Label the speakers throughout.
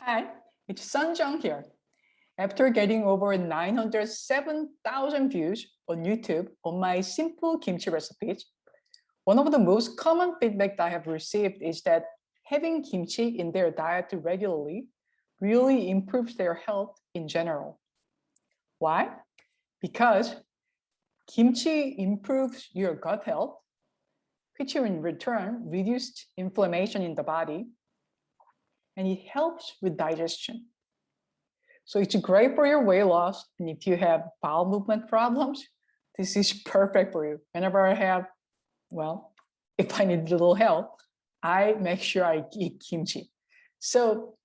Speaker 1: Hi, it's Sunjung here. After getting over 907,000 views on YouTube on my simple kimchi recipes, one of the most common feedback that I have received is that having kimchi in their diet regularly really improves their health in general. Why? Because kimchi improves your gut health, which in return reduces inflammation in the body, and it helps with digestion. So it's great for your weight loss, and if you have bowel movement problems, this is perfect for you. Whenever I have, well, if I need a little help, I make sure I eat kimchi. So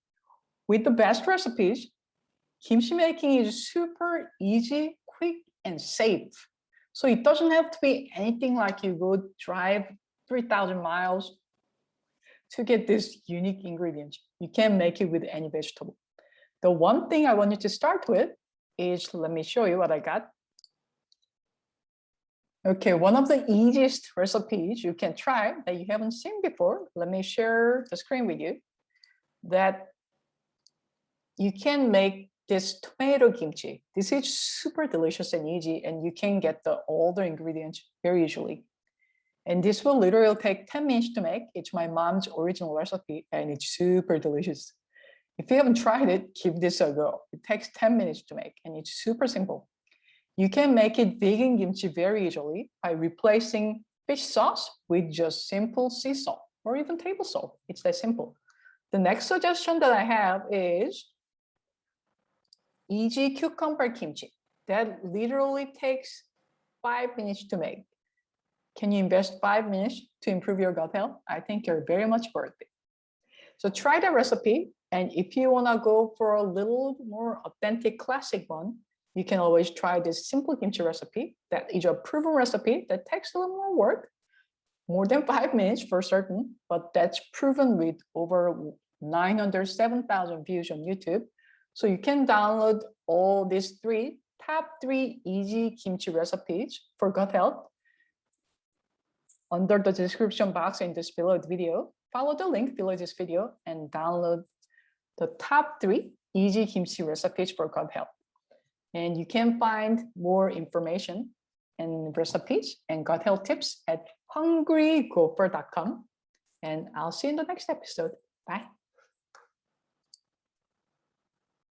Speaker 1: with the best recipes, kimchi making is super easy, quick, and safe. So it doesn't have to be anything like you go drive 3,000 miles to get this unique ingredient. You can make it with any vegetable. The one thing I want you to start with is, let me show you what I got. Okay, one of the easiest recipes you can try that you haven't seen before, let me share the screen with you, that you can make this tomato kimchi. This is super delicious and easy, and you can get all the ingredients very easily. And this will literally take 10 minutes to make. It's my mom's original recipe, and it's super delicious. If you haven't tried it, give this a go. It takes 10 minutes to make, and it's super simple. You can make it vegan kimchi very easily by replacing fish sauce with just simple sea salt or even table salt. It's that simple. The next suggestion that I have is 𝙒𝘼𝙏𝙦𝘾𝙃. That literally takes 5 minutes to make. Can you invest 5 minutes to improve your gut health? I think you're very much worth it. So try the recipe, and if you want to go for a little more authentic classic one, you can always try this simple kimchi recipe. That is a proven recipe that takes a little more work, more than 5 minutes for certain, but that's proven with over 907,000 views on YouTube. So you can download all these top three easy kimchi recipes for gut health under the description box in this below the video. Follow the link below this video and download the top 3 easy kimchi recipes for gut health. And you can find more information and recipes and gut health tips at 𝙒𝘼𝙏𝙏𝘾𝙃.com. And I'll see you in the next episode. Bye.